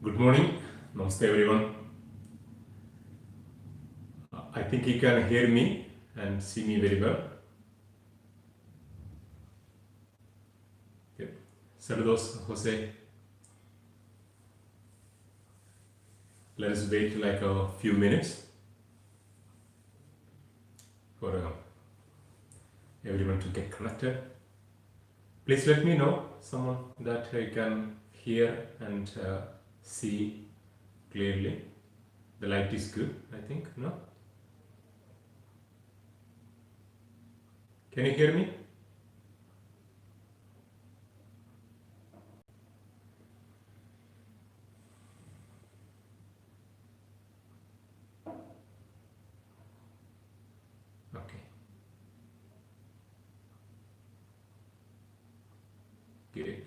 Good morning. Namaste, everyone. I think you can hear me and see me very well. Yep. Saludos, Jose. Let us wait like a few minutes for everyone to get connected. Please let me know someone that I can hear and see clearly. The light is good, I think. No? Can you hear me? Okay. Great.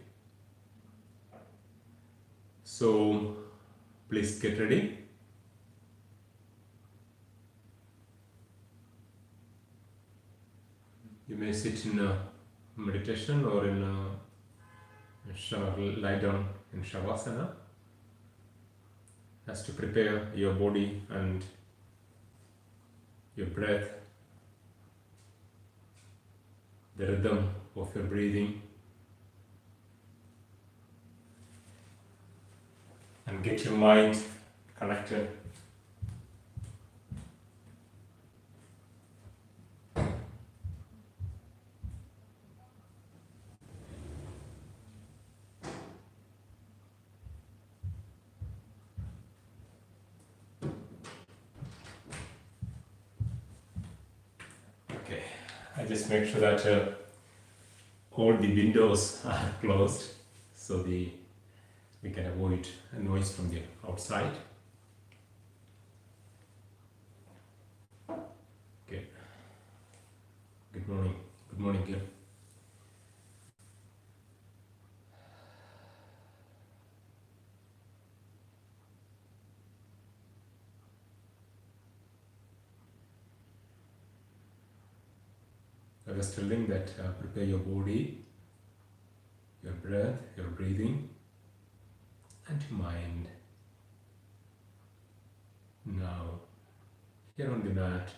So please get ready. You may sit in a meditation or in a lie down in Shavasana as to prepare your body and your breath, the rhythm of your breathing, and get your mind connected. Okay, I just make sure that all the windows are closed so we can avoid a noise from the outside. Okay. Good morning. Good morning, Gil. I was telling that prepare your body, your breath, your breathing, and your mind. Now, here on the mat,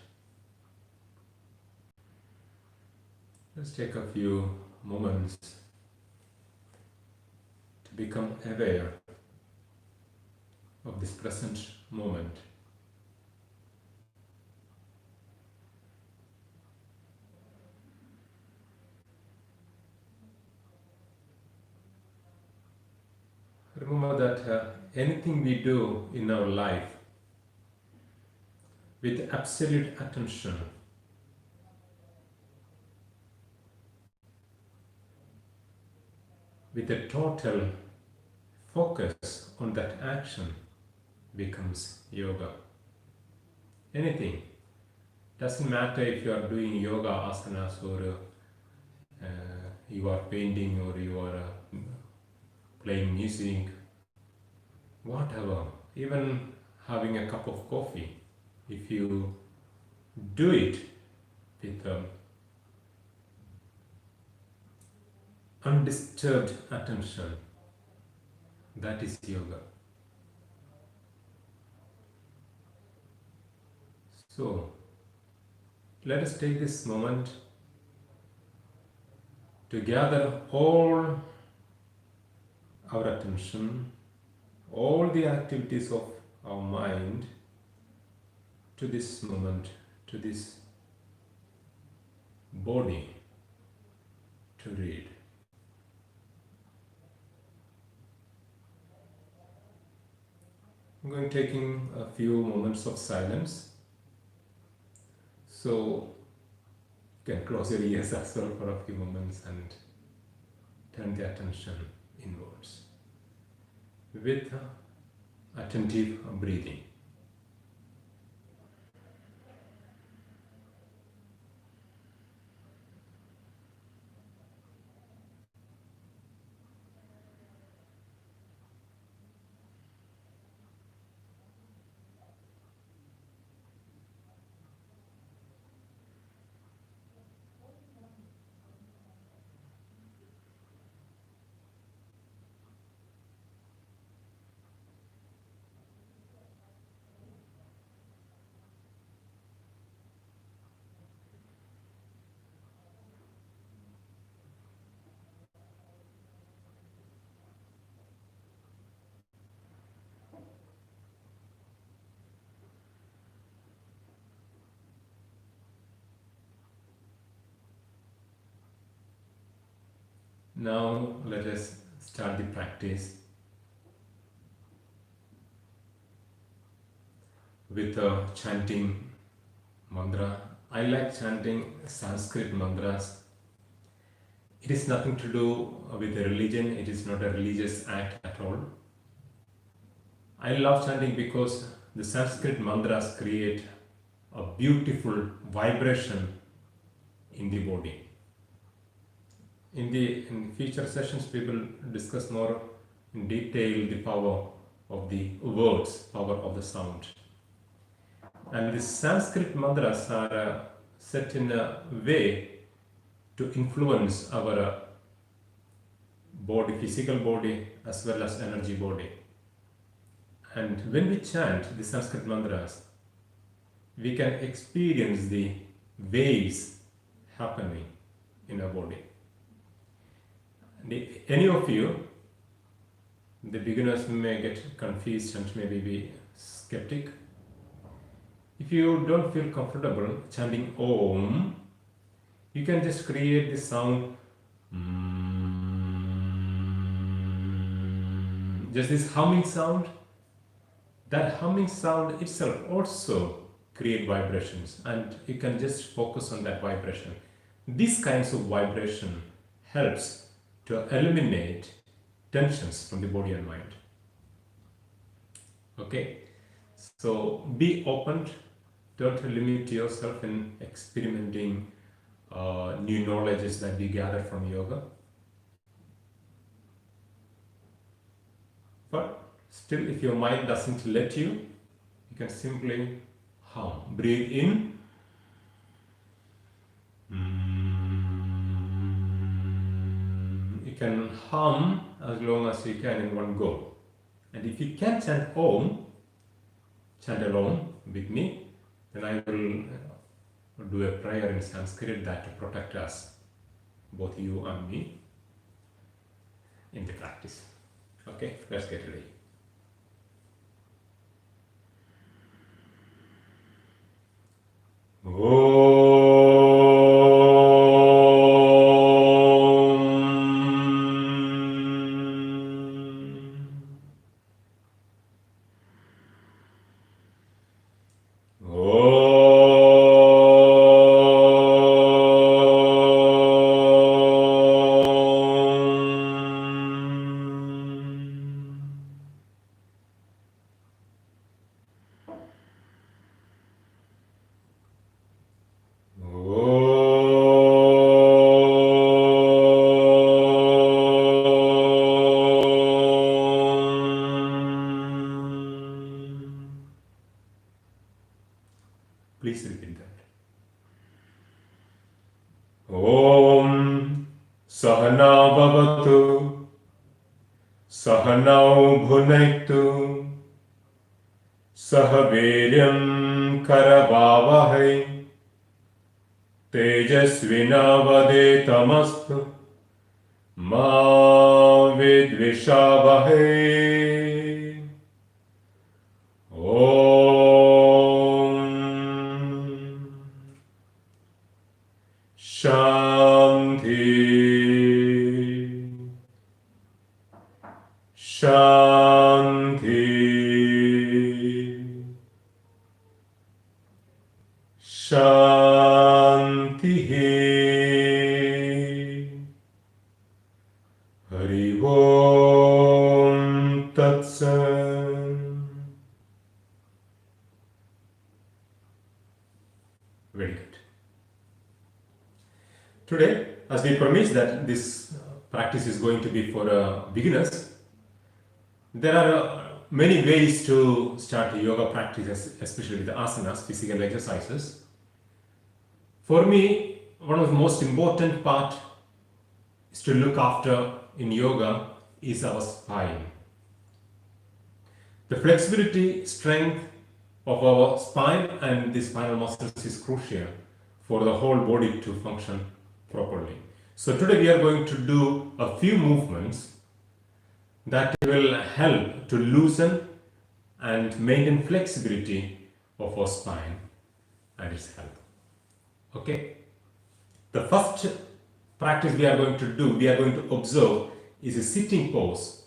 let's take a few moments to become aware of this present moment. Remember that anything we do in our life with absolute attention, with a total focus on that action, becomes yoga. Anything. Doesn't matter if you are doing yoga asanas or you are painting or you are playing music, whatever, even having a cup of coffee, if you do it with undisturbed attention, that is yoga. So, let us take this moment to gather all our attention, all the activities of our mind to this moment, to this body to read. I'm going taking a few moments of silence, so you can close your ears as well for a few moments and turn the attention inwards with attentive breathing. Now let us start the practice with a chanting mantra. I like chanting Sanskrit mantras. It is nothing to do with a religion, it is not a religious act at all. I love chanting because the Sanskrit mantras create a beautiful vibration in the body. In future sessions, we will discuss more in detail the power of the words, power of the sound. And the Sanskrit mantras are set in a way to influence our body, physical body, as well as energy body. And when we chant the Sanskrit mantras, we can experience the waves happening in our body. And if any of you, the beginners may get confused and maybe be skeptic. If you don't feel comfortable chanting Om, you can just create the sound, just this humming sound. That humming sound itself also create vibrations, and you can just focus on that vibration. These kinds of vibration helps to eliminate tensions from the body and mind. Okay, so be open, don't limit yourself in experimenting new knowledges that we gather from yoga. But still, if your mind doesn't let you, you can simply hum. Breathe in. You can hum as long as you can in one go. And if you can chant Om, chant alone with me, then I will do a prayer in Sanskrit that to protect us, both you and me, in the practice. Okay, let's get ready. Please repeat that. Om Sahana Bhavatu Sahanau Bhunektu Sahaviryam Karavavahai Tejasvinavadetamastu Ma Vidvishavahai. Shanti, Shanti, Shanti. Hari Om Tat Sat. Very good. Today, as we promised that this practice is going to be for beginners, there are many ways to start yoga practice, especially the asanas, physical exercises. For me, one of the most important part is to look after in yoga is our spine. The flexibility, strength of our spine and the spinal muscles is crucial for the whole body to function properly. So today we are going to do a few movements that will help to loosen and maintain flexibility of our spine and its health. Okay. The first practice we are going to do, we are going to observe, is a sitting pose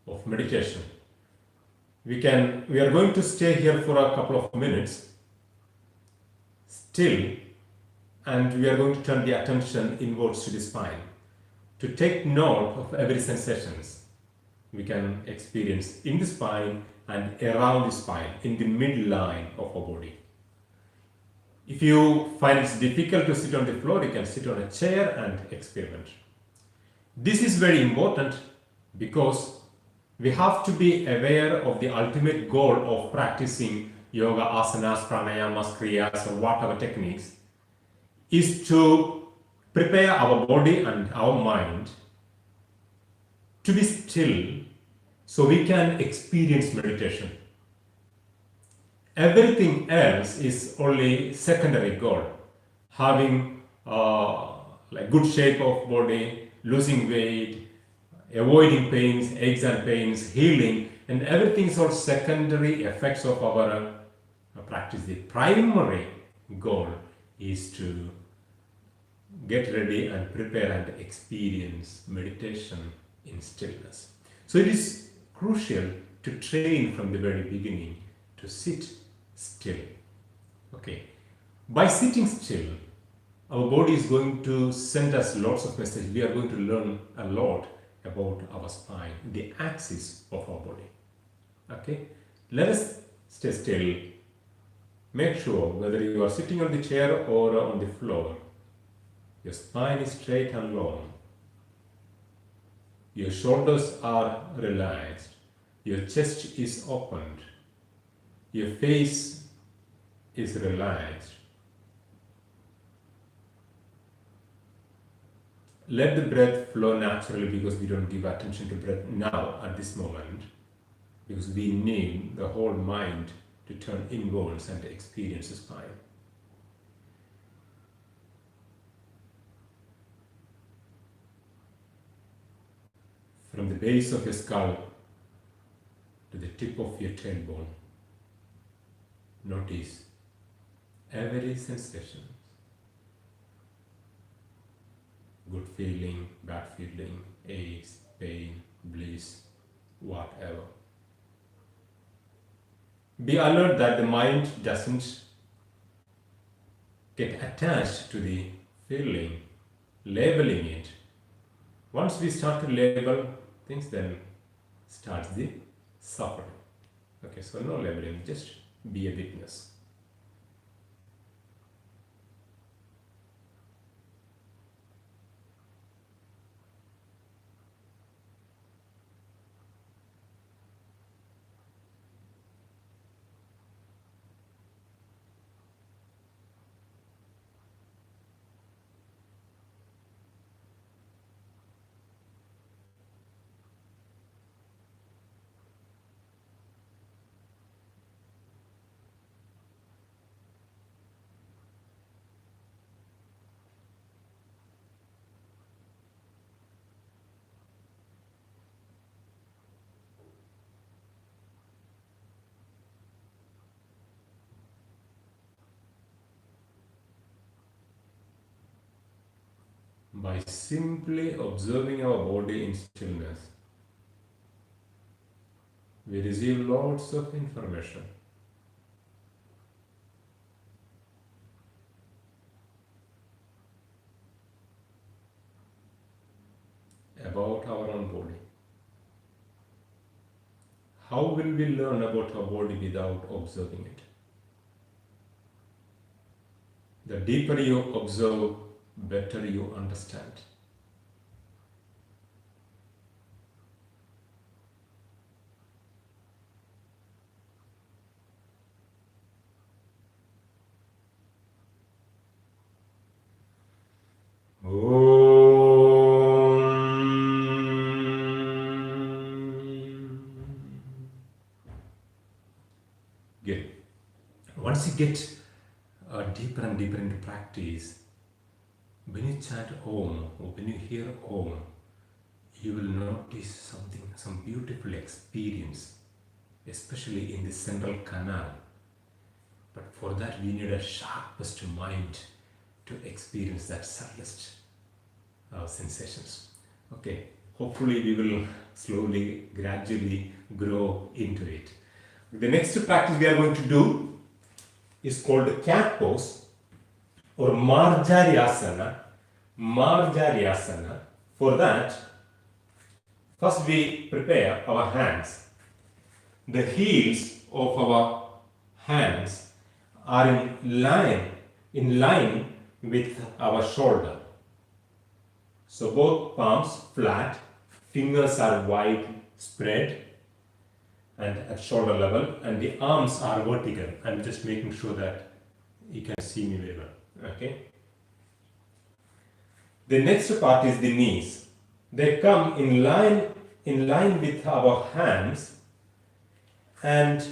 of meditation. We are going to stay here for a couple of minutes still, and we are going to turn the attention inwards to the spine to take note of every sensations we can experience in the spine and around the spine, in the midline of our body. If you find it difficult to sit on the floor, you can sit on a chair and experiment. This is very important because we have to be aware of the ultimate goal of practicing yoga, asanas, pranayamas, kriyas, or whatever techniques, is to prepare our body and our mind to be still so we can experience meditation. Everything else is only secondary goal. Having like good shape of body, losing weight, avoiding pains, aches and pains, healing, and everything is all secondary effects of our practice. The primary goal is to get ready and prepare and experience meditation in stillness. So it is crucial to train from the very beginning to sit still. Okay. By sitting still, our body is going to send us lots of messages. We are going to learn a lot about our spine, the axis of our body. Okay. Let us stay still. Make sure whether you are sitting on the chair or on the floor, your spine is straight and long. Your shoulders are relaxed. Your chest is opened. Your face is relaxed. Let the breath flow naturally, because we don't give attention to breath now at this moment, because we need the whole mind to turn inwards and to experience the spine. From the base of your skull to the tip of your tailbone, notice every sensation. Good feeling, bad feeling, aches, pain, bliss, whatever. Be alert that the mind doesn't get attached to the feeling, labeling it. Once we start to label things, then starts the suffering. Okay, so no labeling, just be a witness. By simply observing our body in stillness, we receive lots of information about our own body. How will we learn about our body without observing it? The deeper you observe, better you understand. Good. Once you get deeper and deeper into practice, when you chant Om or when you hear Om, you will notice something, some beautiful experience, especially in the central canal. But for that, we need a sharpest mind to experience that subtlest sensations. Okay, hopefully we will slowly, gradually grow into it. The next practice we are going to do is called cat pose or Marjaryasana. Marjaryasana. For that, first we prepare our hands. The heels of our hands are in line with our shoulder. So both palms flat, fingers are wide spread and at shoulder level, and the arms are vertical. I'm just making sure that you can see me very well. Okay. The next part is the knees. They come in line with our hands, and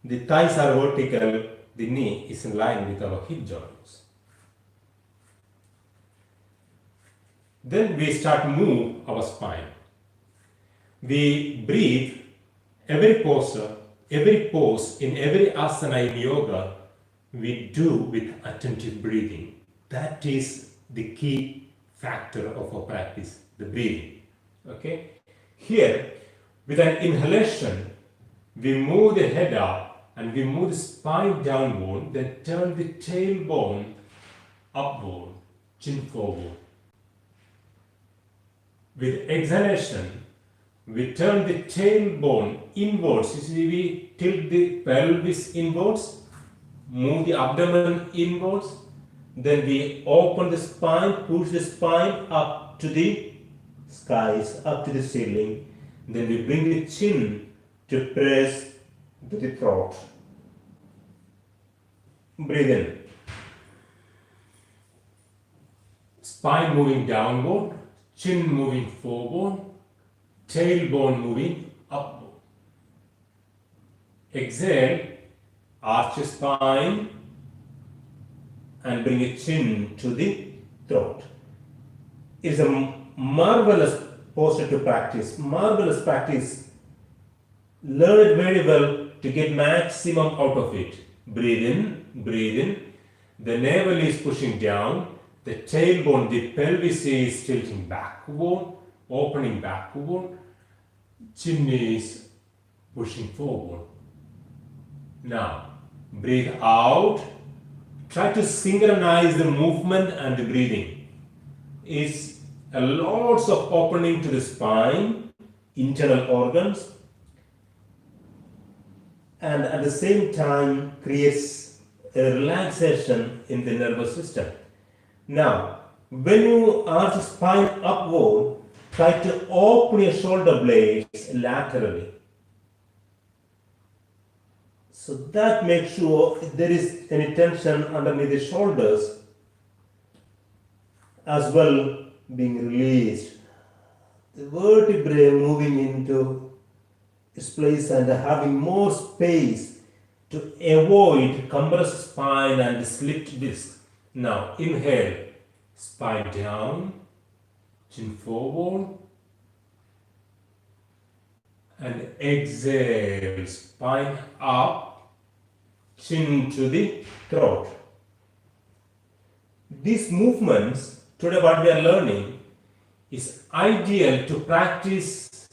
the thighs are vertical. The knee is in line with our hip joints. Then we start move our spine. We breathe every pose in every asana in yoga we do with attentive breathing. That is the key factor of our practice, the breathing. Okay? Here, with an inhalation, we move the head up and we move the spine downward, then turn the tailbone upward, chin forward. With exhalation, we turn the tailbone inwards. You see, we tilt the pelvis inwards, move the abdomen inwards, then we open the spine, push the spine up to the skies, up to the ceiling. Then we bring the chin to press to the throat. Breathe in. Spine moving downward, chin moving forward, tailbone moving upward. Exhale, arch spine and bring a chin to the throat. It is a marvelous posture to practice. Marvelous practice. Learn it very well to get maximum out of it. Breathe in, breathe in. The navel is pushing down. The tailbone, the pelvis is tilting backward, opening backward. Chin is pushing forward. Now, breathe out. Try to synchronize the movement and the breathing. It's a lots of opening to the spine, internal organs, and at the same time creates a relaxation in the nervous system. Now, when you arch the spine upward, try to open your shoulder blades laterally. So that makes sure if there is any tension underneath the shoulders as well being released. The vertebrae moving into its place and having more space to avoid compressed spine and slipped disc. Now inhale, spine down, chin forward, and exhale, spine up, chin to the throat. These movements, today what we are learning, is ideal to practice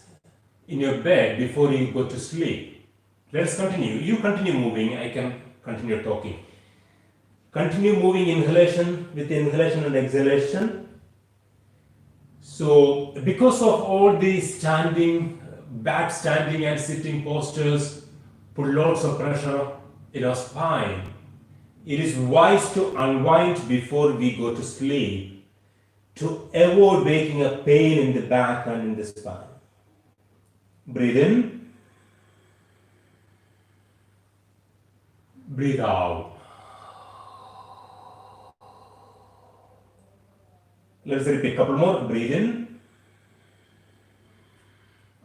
in your bed before you go to sleep. Let's continue. You continue moving, I can continue talking. Continue moving inhalation with inhalation and exhalation. So, because of all these standing, back standing and sitting postures put lots of pressure in our spine, it is wise to unwind before we go to sleep to avoid waking up pain in the back and in the spine. Breathe in, breathe out. Let's repeat a couple more. Breathe in,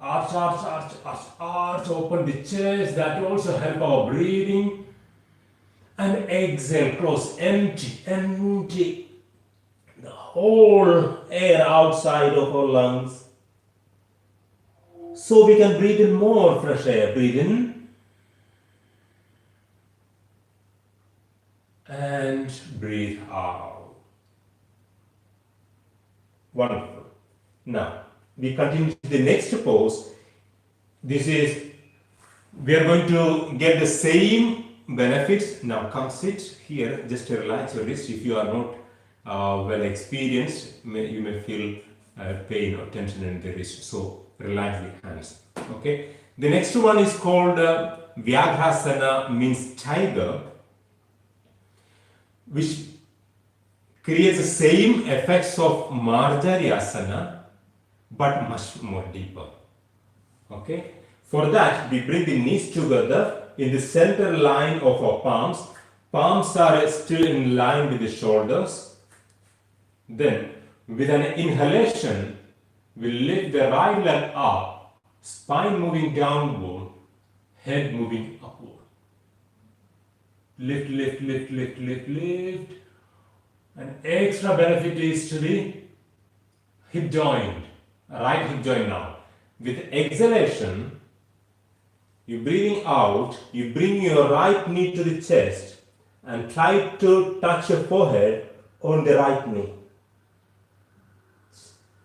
arch, arch, arch, arch, arch, open the chest. That will also help our breathing. And exhale, close, empty, empty the whole air outside of our lungs. So we can breathe in more fresh air. Breathe in and breathe out. Wonderful. Now, we continue to the next pose. This is, we are going to get the same benefits. Now come sit here, just to relax your wrist. If you are not well experienced, you may feel pain or tension in the wrist. So relax the hands. Okay. The next one is called Vyaghasana, means tiger, which creates the same effects of Marjaryasana, but much more deeper. Okay. For that, we bring the knees together in the center line of our palms. Palms are still in line with the shoulders. Then, with an inhalation, we lift the right leg up, spine moving downward, head moving upward. Lift, lift, lift, lift, lift, lift. An extra benefit is to the hip joint, right hip joint now. With exhalation, you breathing out, you bring your right knee to the chest and try to touch your forehead on the right knee.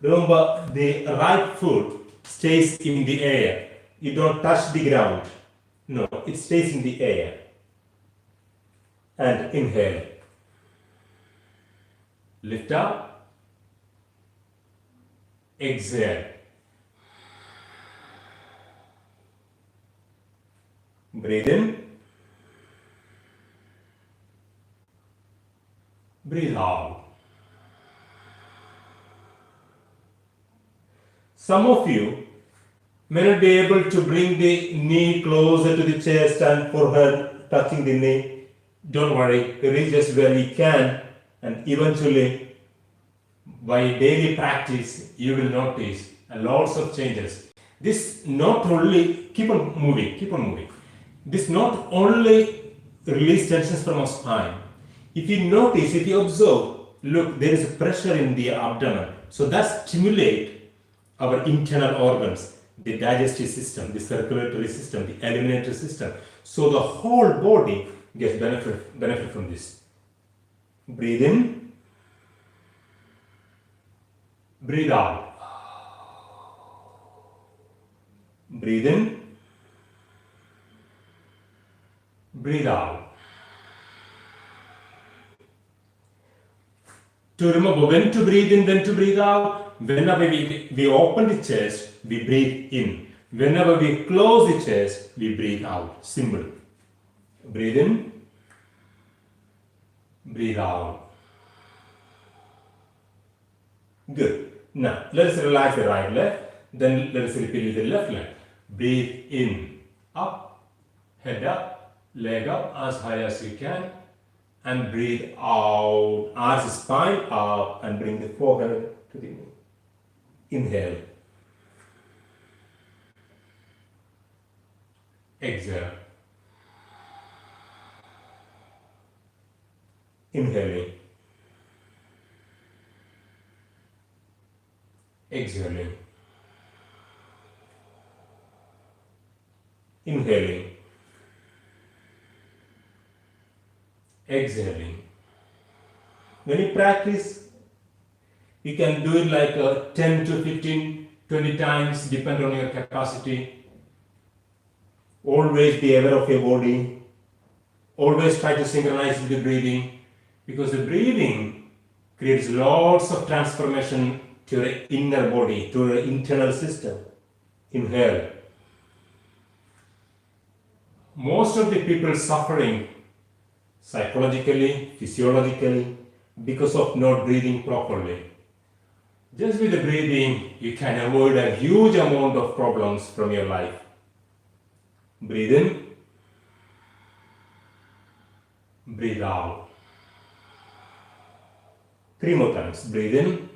Remember, the right foot stays in the air. You don't touch the ground. No, it stays in the air. And inhale. Lift up. Exhale. Breathe in. Breathe out. Some of you may not be able to bring the knee closer to the chest and forehead touching the knee. Don't worry, reach just where we can, and eventually, by daily practice, you will notice lots of changes. This not only, keep on moving. This not only release tensions from our spine. If you notice, if you observe, look, there is a pressure in the abdomen. So that stimulates our internal organs, the digestive system, the circulatory system, the eliminatory system. So the whole body gets benefit from this. Breathe in. Breathe out. Breathe in. Breathe out. To remember when to breathe in, when to breathe out, whenever we open the chest, we breathe in. Whenever we close the chest, we breathe out. Simple. Breathe in. Breathe out. Good. Now, let us relax the right leg. Then let us repeat the left leg. Breathe in. Up. Head up. Leg up as high as you can. And breathe out. Arch the spine up and bring the forehead to the knee. Inhale. Exhale. Inhaling. Exhaling. Inhaling. Exhaling. When you practice, you can do it like 10 to 15, 20 times, depending on your capacity. Always be aware of your body. Always try to synchronize with the breathing, because the breathing creates lots of transformation to your inner body, to your internal system. Inhale. Most of the people suffering psychologically, physiologically, because of not breathing properly. Just with the breathing, you can avoid a huge amount of problems from your life. Breathe in. Breathe out. 3 more times. Breathe in.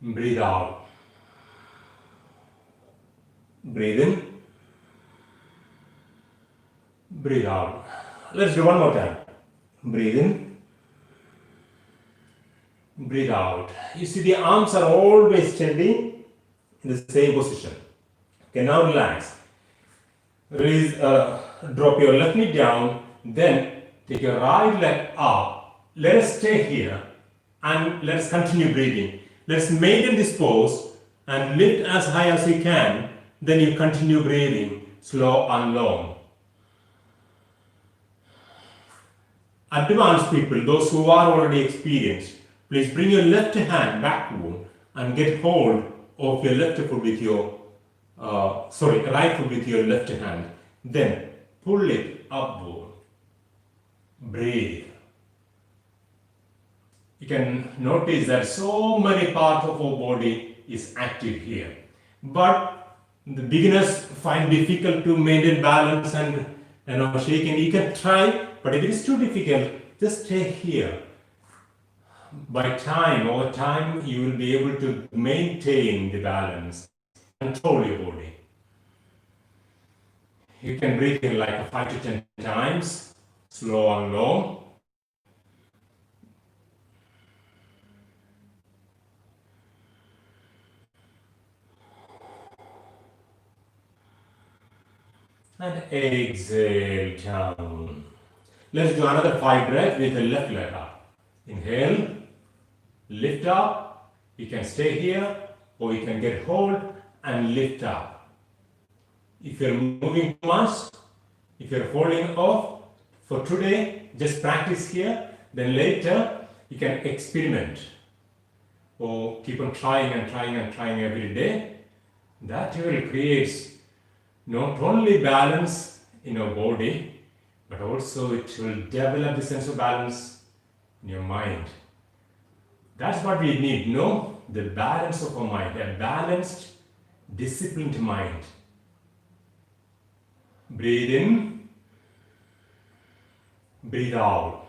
Breathe out. Breathe in. Breathe out. Let's do one more time. Breathe in. Breathe out. You see, the arms are always steady in the same position. Okay, now relax. Release, drop your left knee down, then take your right leg up. Let us stay here. And let's continue breathing. Let's maintain this pose and lift as high as you can. Then you continue breathing slow and long. Advanced people, those who are already experienced, please bring your left hand backward and get hold of your left foot with your right foot with your left hand. Then pull it upward. Breathe. You can notice that so many parts of our body is active here. But the beginners find difficult to maintain balance and shaking. You can try, but if it is too difficult, just stay here. Over time, you will be able to maintain the balance, control your body. You can breathe in like 5 to 10 times, slow and long. And exhale down. Let's do another 5 breaths with the left leg up. Inhale, lift up. You can stay here or you can get hold and lift up. If you're moving too much, if you're holding off for today, just practice here. Then later you can experiment or keep on trying and trying and trying every day. That will create not only balance in your body, but also it will develop the sense of balance in your mind. That's what we need, the balance of our mind, a balanced, disciplined mind. Breathe in, breathe out.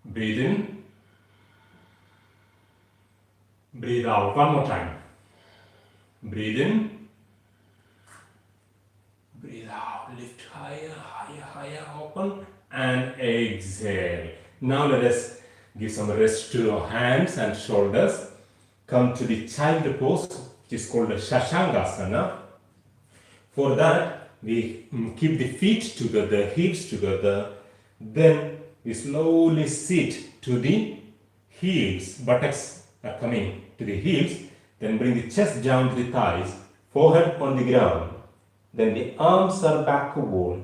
Breathe in, breathe out. One more time. Breathe in, breathe out, lift higher, higher, higher, open, and exhale. Now let us give some rest to our hands and shoulders. Come to the child pose, which is called the Shashangasana. For that, we keep the feet together, hips together. Then we slowly sit to the heels. Buttocks are coming to the heels. Then bring the chest down to the thighs, forehead on the ground. Then the arms are backward.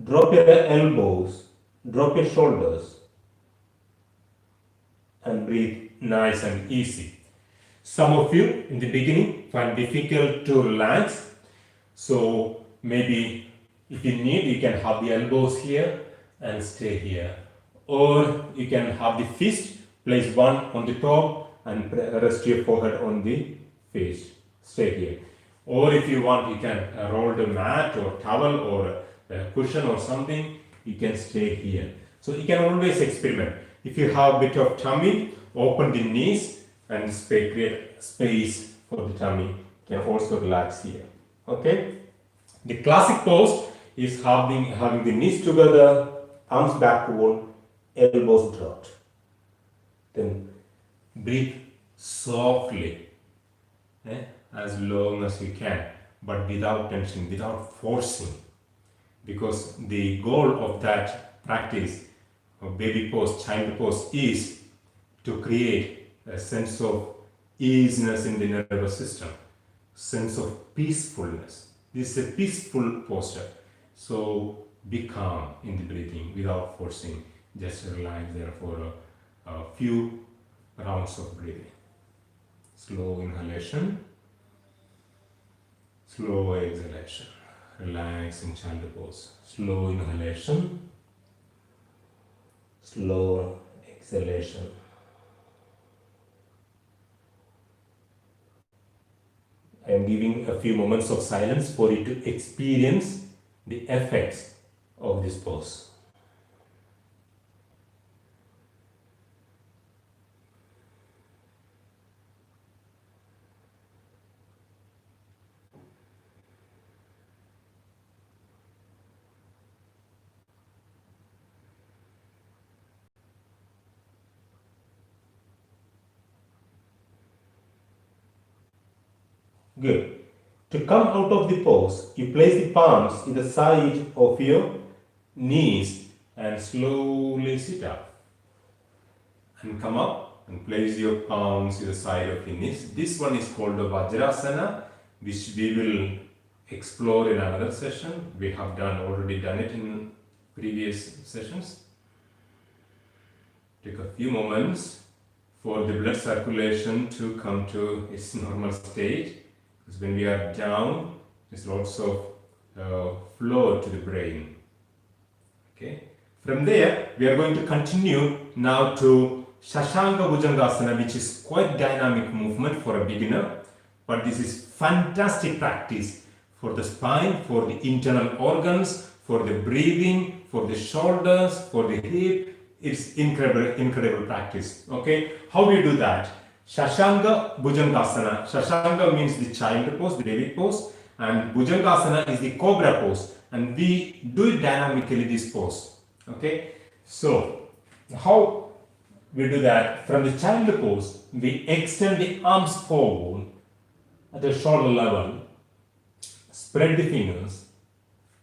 Drop your elbows, drop your shoulders, and breathe nice and easy. Some of you in the beginning find difficult to relax. So maybe if you need, you can have the elbows here and stay here. Or you can have the fist, place one on the top and rest your forehead on the face. Stay here. Or if you want, you can roll the mat or towel or a cushion or something, you can stay here. So you can always experiment. If you have a bit of tummy, open the knees and create space for the tummy. You can also relax here. Okay? The classic pose is having the knees together, arms backward, elbows dropped. Then breathe softly, as long as you can, but without tension, without forcing. Because the goal of that practice of baby pose, child pose, is to create a sense of easiness in the nervous system, sense of peacefulness. This is a peaceful posture. So be calm in the breathing without forcing. Just relax there for a few rounds of breathing. Slow inhalation, slow exhalation. Relax in child pose. Slow inhalation, slow exhalation. I am giving a few moments of silence for you to experience the effects of this pose. Good. To come out of the pose, you place the palms in the side of your knees and slowly sit up. and come up and place your palms to the side of your knees. This one is called the Vajrasana, which we will explore in another session. We have already done it in previous sessions. Take a few moments for the blood circulation to come to its normal state, because when we are down, there's lots of flow to the brain. Okay. From there, we are going to continue now to Shashanka Bhujangasana, which is quite dynamic movement for a beginner, but this is fantastic practice for the spine, for the internal organs, for the breathing, for the shoulders, for the hip. It's incredible practice. Okay, how do you do that? Shashanka Bhujangasana. Shashanka means the child pose, the baby pose, and Bhujangasana is the cobra pose, and we do it dynamically, this pose. Okay, so how we do that? From the child pose, we extend the arms forward at the shoulder level, spread the fingers,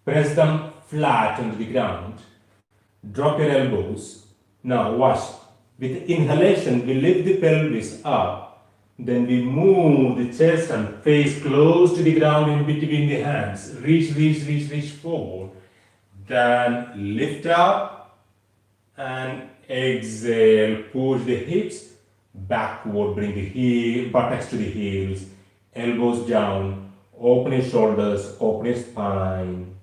press them flat onto the ground, drop your elbows. Now watch, with inhalation we lift the pelvis up, then we move the chest and face close to the ground in between the hands, reach forward, then lift up and exhale, push the hips backward, bring the buttocks to the heels, elbows down, open your shoulders, open your spine.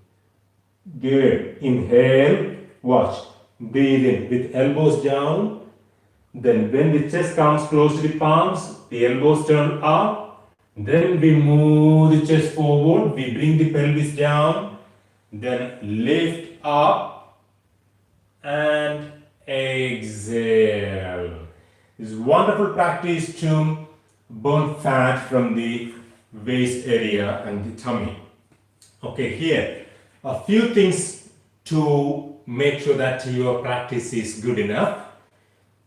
Good. Inhale, watch, breathe in with elbows down, then when the chest comes close to the palms, the elbows turn up, then we move the chest forward, we bring the pelvis down, then lift up and exhale. This is wonderful practice to burn fat from the waist area and the tummy. Okay, here a few things to make sure that your practice is good enough.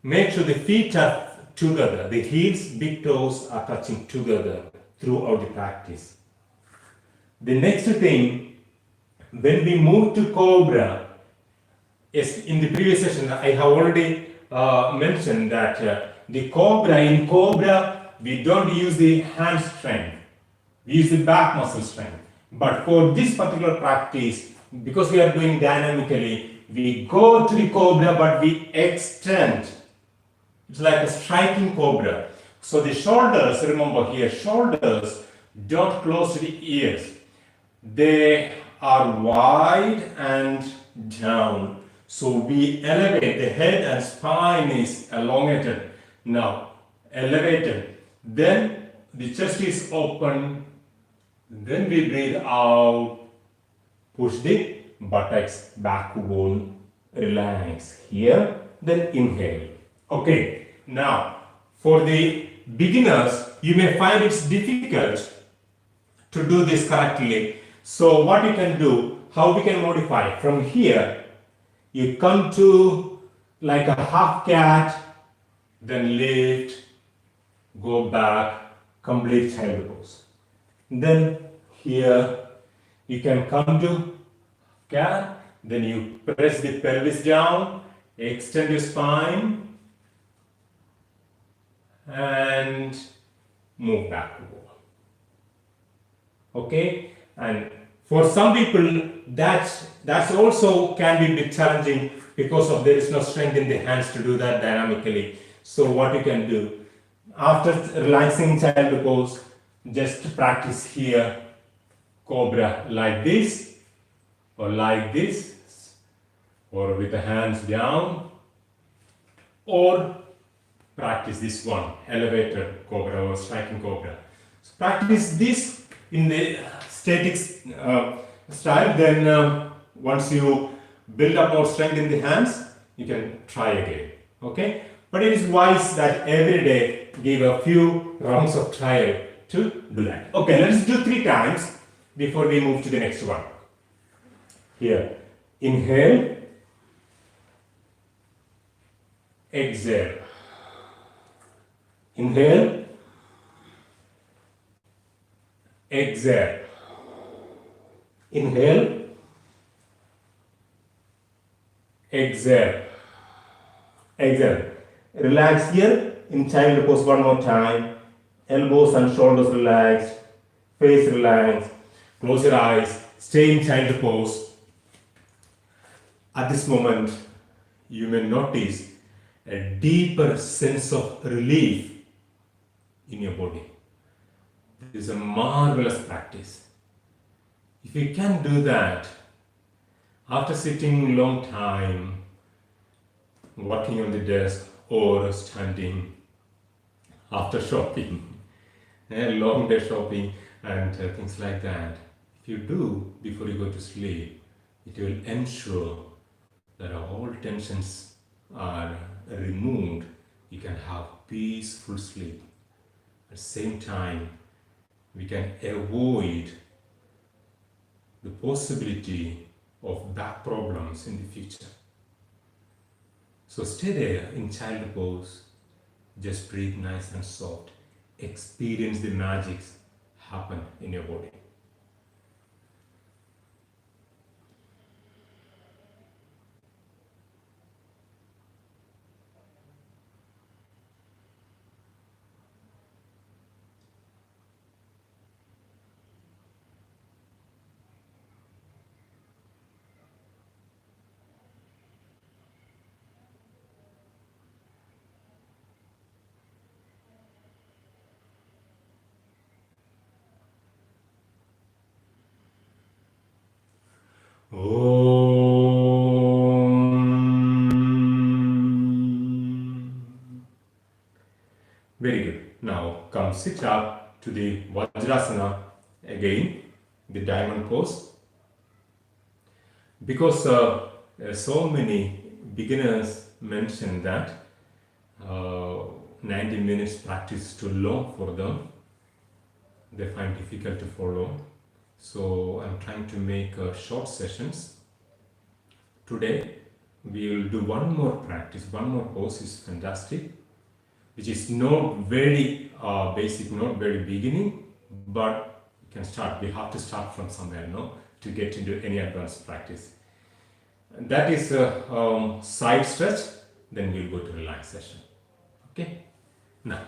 Make sure the feet are together, the heels, big toes are touching together throughout the practice. The next thing, when we move to cobra, yes, in the previous session I have already mentioned that in cobra we don't use the hand strength, we use the back muscle strength. But for this particular practice, because we are doing dynamically, we go to the cobra but we extend. It's like a striking cobra. So the shoulders, remember here, shoulders don't close to the ears. They are wide and down. So we elevate, the head and spine is elongated. Now, elevated. Then the chest is open. Then we breathe out. Push the buttocks backward. Relax here. Then inhale. Okay. Now, for the beginners, you may find it's difficult to do this correctly. So what you can do, how we can modify, from here, you come to like a half cat, then lift, go back, complete child pose. Then here, you can come to cat, then you press the pelvis down, extend your spine, and move backward. Okay, and for some people that's also can be a bit challenging because of there is no strength in the hands to do that dynamically. So what you can do, after relaxing child pose, just practice here cobra like this or like this, or with the hands down, or practice this one, elevator cobra or striking cobra. So practice this in the static style, then once you build up more strength in the hands, you can try again. Okay, but it is wise that every day give a few rounds of trial to do that. Okay, let's do 3 times before we move to the next one. Here, inhale, exhale, inhale, exhale, inhale, exhale, exhale. Relax here in child pose one more time. Elbows and shoulders relaxed. Face relaxed. Close your eyes. Stay in child pose. At this moment, you may notice a deeper sense of relief in your body. This is a marvelous practice. If you can do that after sitting long time, working on the desk or standing after shopping, a long day shopping and things like that, if you do before you go to sleep, it will ensure that all tensions are removed. You can have peaceful sleep. At the same time, we can avoid the possibility of back problems in the future. So stay there in child pose, just breathe nice and soft, experience the magics happen in your body. Very good. Now come sit up to the Vajrasana again, the diamond pose. Because so many beginners mention that 90 minutes practice is too long for them. They find difficult to follow. So I'm trying to make short sessions. Today we will do one more practice, one more pose is fantastic, which is not very basic, not very beginning, but you can start. We have to start from somewhere, no, to get into any advanced practice. And that is a side stretch. Then we'll go to relaxation. Okay. Now,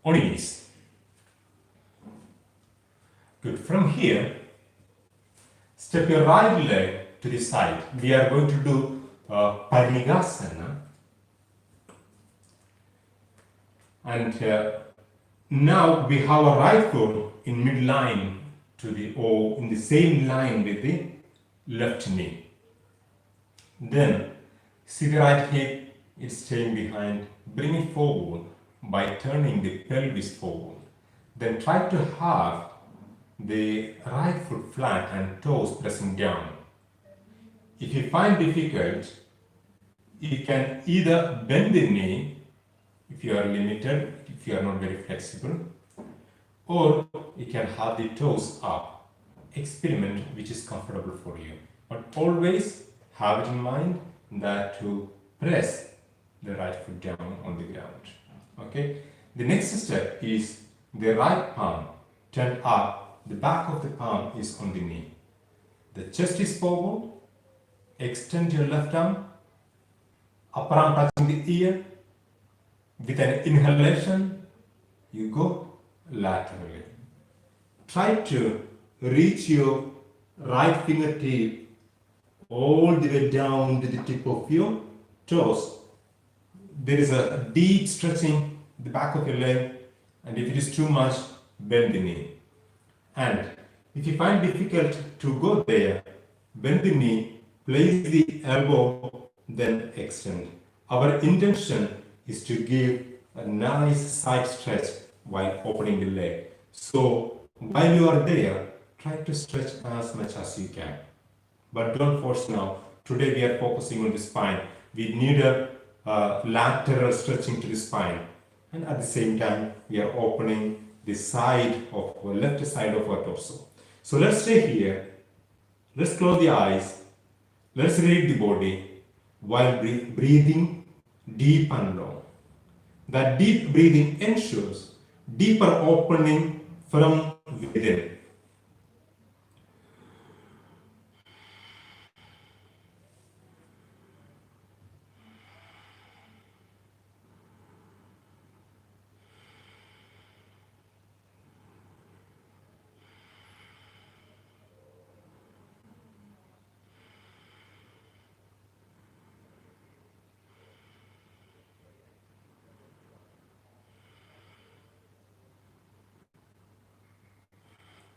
on your knees. Good. From here, step your right leg to the side. We are going to do Parigasana. And now we have a right foot in midline to the, or in the same line with the left knee. Then see the right hip is staying behind. Bring it forward by turning the pelvis forward. Then try to have the right foot flat and toes pressing down. If you find difficult, you can either bend the knee if you are limited, if you are not very flexible, or you can have the toes up. Experiment which is comfortable for you. But always have it in mind that to press the right foot down on the ground. Okay. The next step is the right palm turned up. The back of the palm is on the knee. The chest is forward. Extend your left arm. Upper arm touching the ear. With an inhalation, you go laterally. Try to reach your right fingertip all the way down to the tip of your toes. There is a deep stretching the back of your leg, and if it is too much, bend the knee. And if you find difficult to go there, bend the knee, place the elbow, then extend. Our intention is to give a nice side stretch while opening the leg. So while you are there, try to stretch as much as you can. But don't force now. Today we are focusing on the spine. We need a lateral stretching to the spine. And at the same time, we are opening the side of our left side of our torso. So let's stay here. Let's close the eyes. Let's read the body while breathing deep and long. That deep breathing ensures deeper opening from within.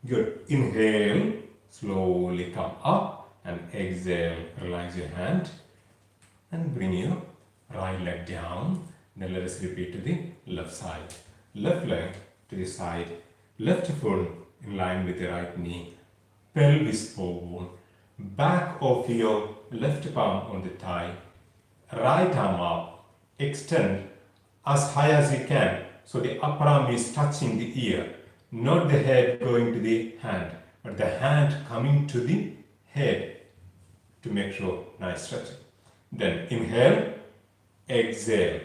Good. Inhale, slowly come up, and exhale, relax your hand and bring your right leg down. Then let us repeat to the left side. Left leg to the side, left foot in line with the right knee, pelvis forward, back of your left palm on the thigh, right arm up, extend as high as you can. So the upper arm is touching the ear, not the head going to the hand, but the hand coming to the head to make sure nice stretching. Then inhale, exhale.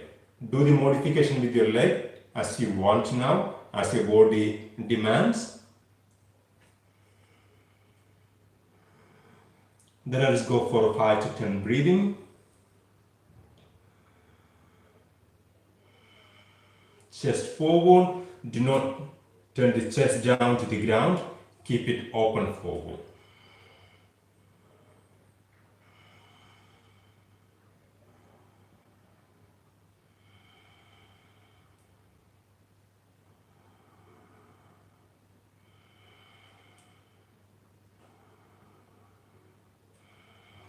Do the modification with your leg as you want now, as your body demands. Then let's go for 5 to 10 breathing. Chest forward. Do not turn the chest down to the ground. Keep it open forward.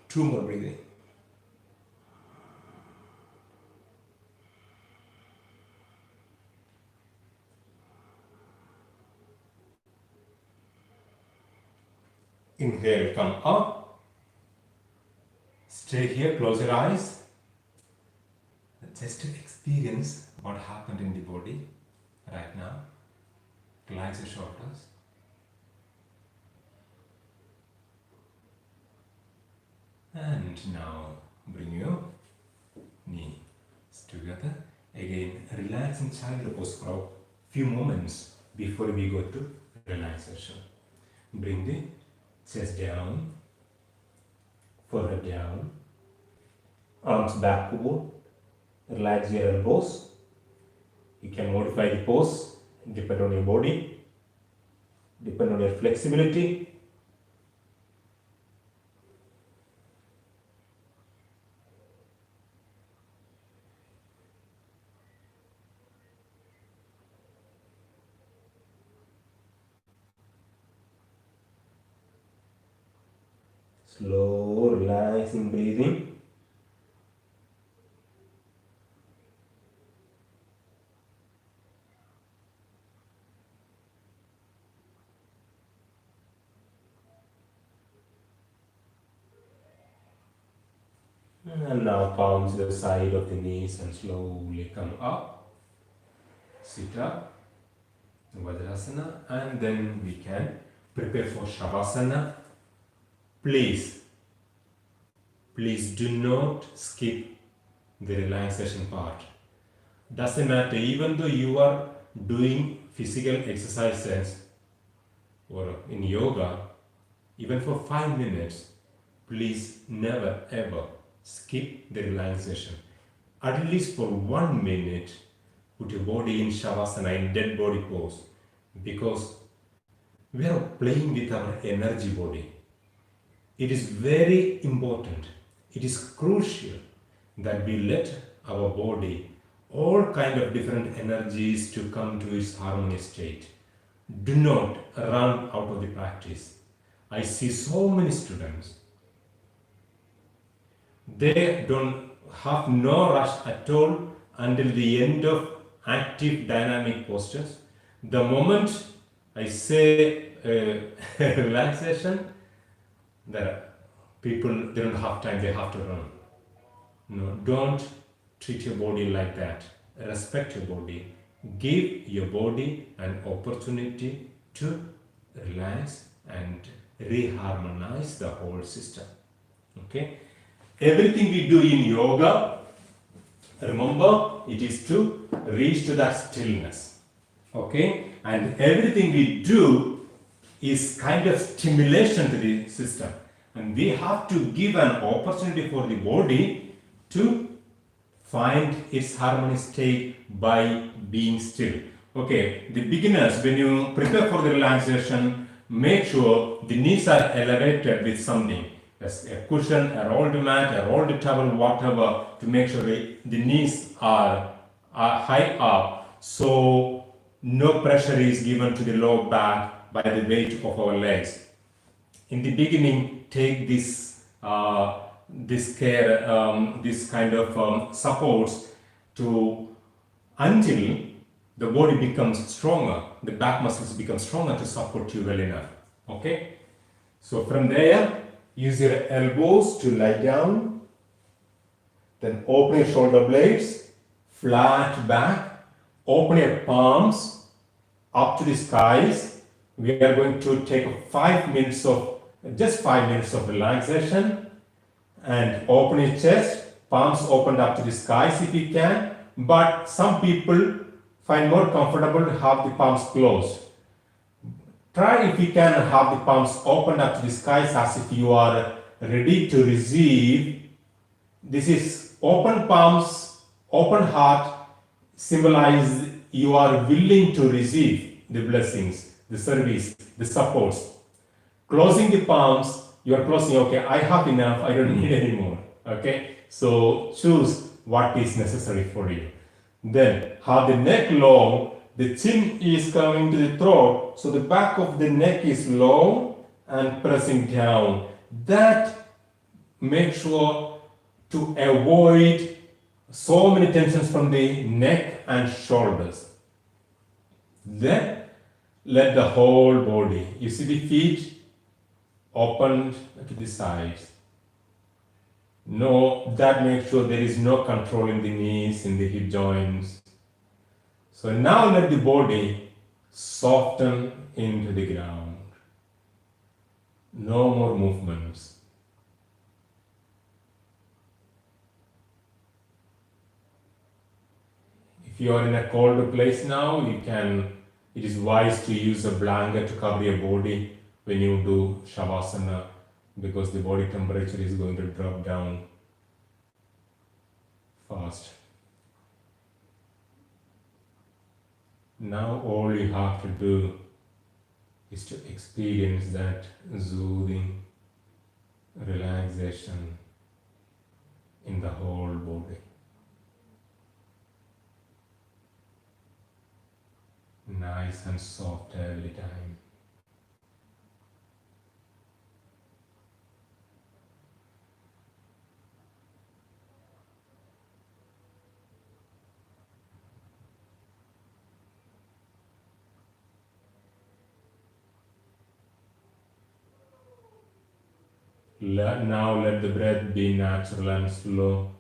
Two more breathing. Inhale, come up. Stay here, close your eyes. Just to experience what happened in the body right now. Relax your shoulders. And now bring your knees together. Again, relax in child pose for a few moments before we go to relaxation. Bring the chest down, forehead down, arms backward. Relax your elbows. You can modify the pose, depend on your body, depend on your flexibility. Slow, relaxing breathing. And now palms to the side of the knees and slowly come up. Sit up, Vajrasana, and then we can prepare for Shavasana. Please do not skip the relaxation part. Doesn't matter, even though you are doing physical exercises or in yoga, even for 5 minutes, please never ever skip the relaxation. At least for 1 minute, put your body in Shavasana, in dead body pose, because we are playing with our energy body. It is very important, it is crucial that we let our body all kind of different energies to come to its harmonious state. Do not run out of the practice. I see so many students, they don't have no rush at all until the end of active dynamic postures. The moment I say relaxation, the people, they don't have time, they have to run. No, don't treat your body like that. Respect your body. Give your body an opportunity to relax and reharmonize the whole system. Okay? Everything we do in yoga, remember, it is to reach to that stillness. Okay? And everything we do is kind of stimulation to the system, and we have to give an opportunity for the body to find its harmonious state by being still. Okay, the beginners, when you prepare for the relaxation, make sure the knees are elevated with something, as a cushion, a rolled mat, a rolled towel, whatever, to make sure the knees are high up, so no pressure is given to the lower back by the weight of our legs. In the beginning, take this this kind of supports to until the body becomes stronger, the back muscles become stronger to support you well enough. Okay, so from there, use your elbows to lie down, then open your shoulder blades, flat back, open your palms up to the skies. We are going to take 5 minutes of, just 5 minutes of relaxation, and open your chest, palms opened up to the skies if you can, but some people find more comfortable to have the palms closed. Try if you can have the palms opened up to the skies as if you are ready to receive. This is open palms, open heart, symbolize you are willing to receive the blessings, the service, the supports. Closing the palms, you are closing, okay, I have enough, I don't need anymore. Okay, so choose what is necessary for you. Then have the neck long, the chin is coming to the throat, so the back of the neck is long and pressing down. That make sure to avoid so many tensions from the neck and shoulders. Then let the whole body, you see the feet opened to the sides. No, that makes sure there is no control in the knees, in the hip joints. So now let the body soften into the ground. No more movements. If you are in a cold place now, it is wise to use a blanket to cover your body when you do Shavasana, because the body temperature is going to drop down fast. Now all you have to do is to experience that soothing relaxation in the whole body. Nice and soft every time. Now let the breath be natural and slow.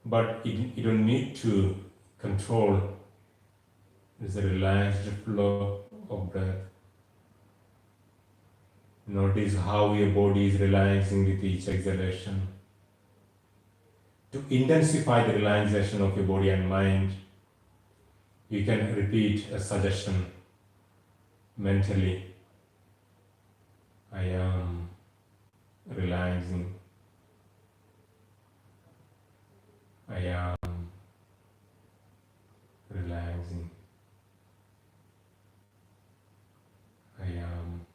But you don't need to control. It's a relaxed flow of breath. Notice how your body is relaxing with each exhalation. To intensify the relaxation of your body and mind, you can repeat a suggestion mentally. I am relaxing. I am relaxing. I am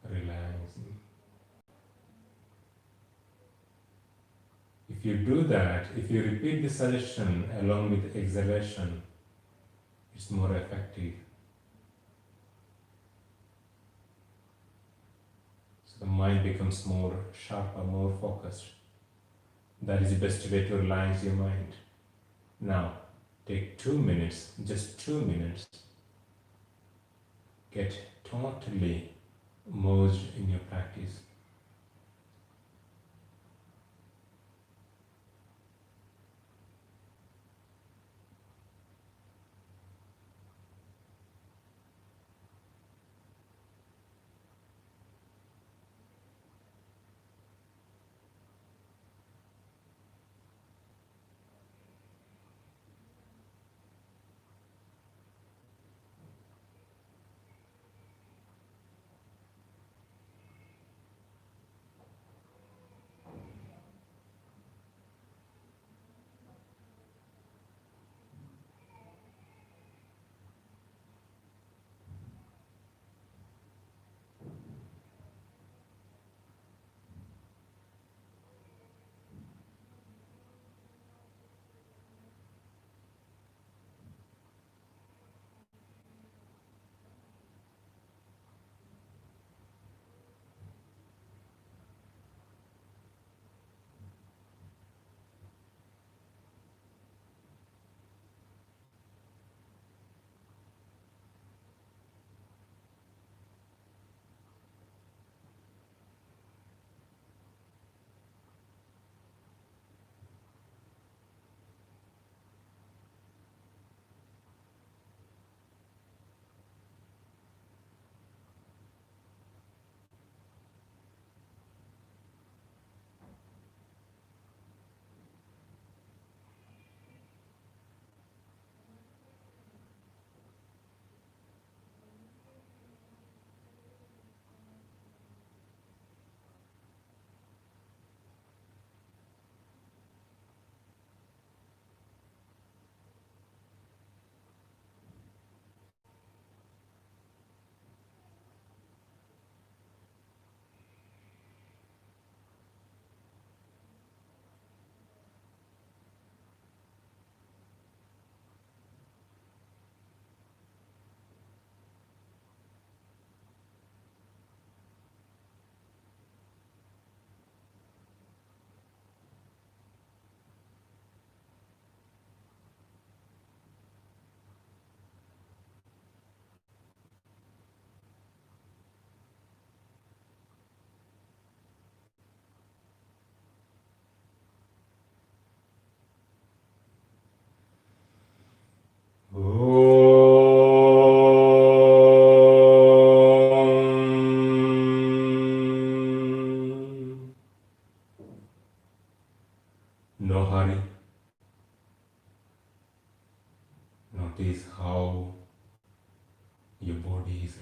relaxing. If you do that, if you repeat the suggestion along with exhalation, it's more effective. So the mind becomes more sharper, more focused. That is the best way to relax your mind. Now, take 2 minutes, just 2 minutes. Get totally merged in your practice.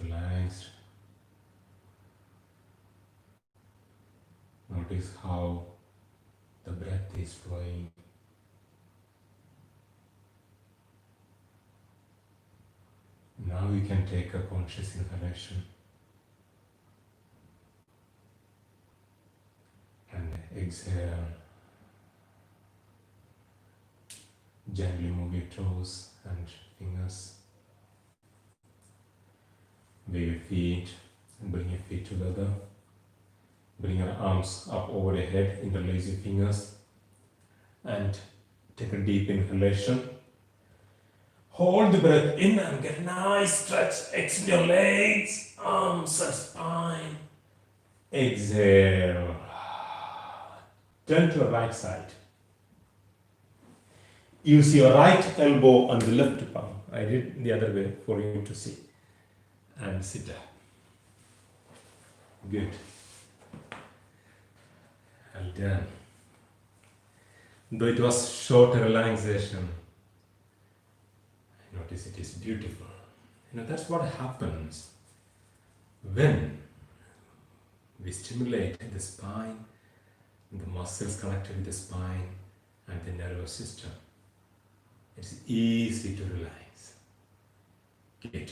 relaxed. Notice how the breath is flowing. Now you can take a conscious inhalation and exhale. Gently move your toes and fingers. Wave your feet and bring your feet together. Bring your arms up over your head, interlace your fingers and take a deep inhalation. Hold the breath in and get a nice stretch. Extend your legs, arms and spine. Exhale. Turn to your right side. Use your right elbow on the left palm. I did the other way for you to see. And sit down. Good. Well done. Though it was short relaxation, I notice it is beautiful. That's what happens when we stimulate the spine, the muscles connected with the spine and the nervous system. It's easy to relax. Good.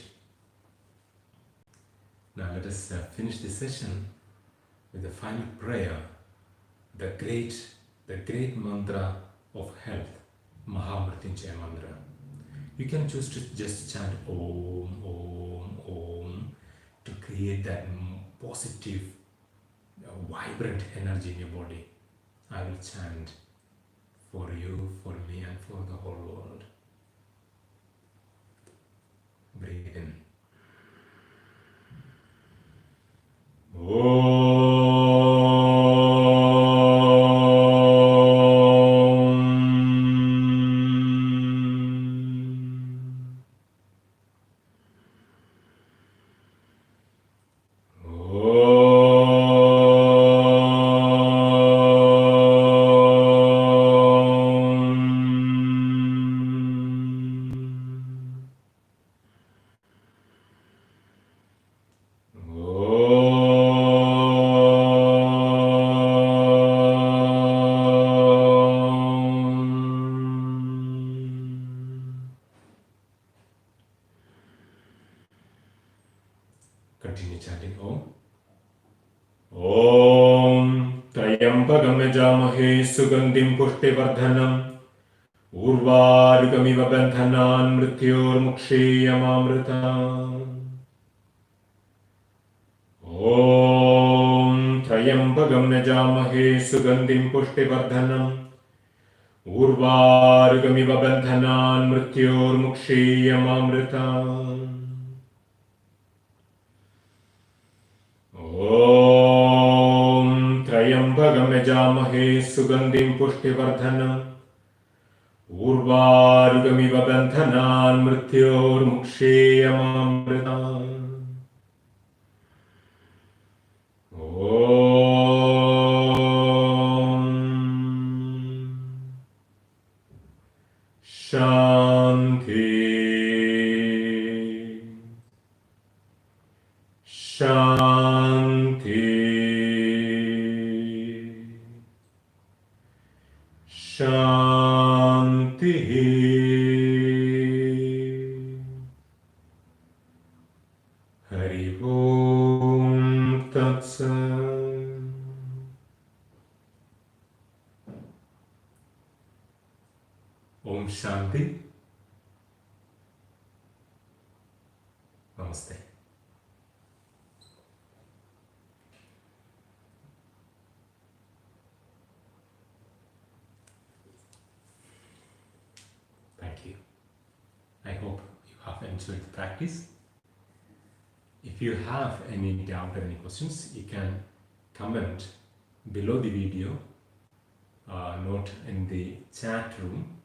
Now let us finish the session with the final prayer, the great mantra of health, Mahamrityunjaya mantra. You can choose to just chant Om, Om, Om to create that positive, vibrant energy in your body. I will chant for you, for me, and for the whole world. Breathe in. Continue chanting Om. Om Trayambagam Yajamahe Sugandhim Pushtivardhanam Urvarikamiva Bandhanan Mrityurmukshayamamritam. Om Trayambagam Yajamahe Sugandhim Pushtivardhanam Urvarikamiva Bandhanan Mrityurmukshayamamritam. Om Trayambagam Yajamahe Sugandhim Pushtivardhanam Urvarikamiva Bandhanan Mrityurmukshayamamritam. Om Shanti Shanti Shanti. Hari Om Tat Sat. Om Shanti. Namaste. Thank you. I hope you have enjoyed the practice. If you have any doubt or any questions, you can comment below the video, note in the chat room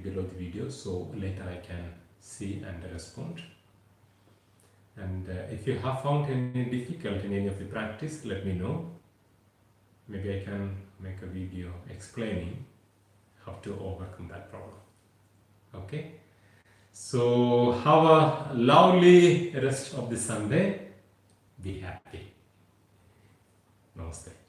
below the video, so later I can see and respond. And if you have found any difficulty in any of the practice, let me know. Maybe I can make a video explaining how to overcome that problem. Okay? So have a lovely rest of the Sunday. Be happy. Namaste.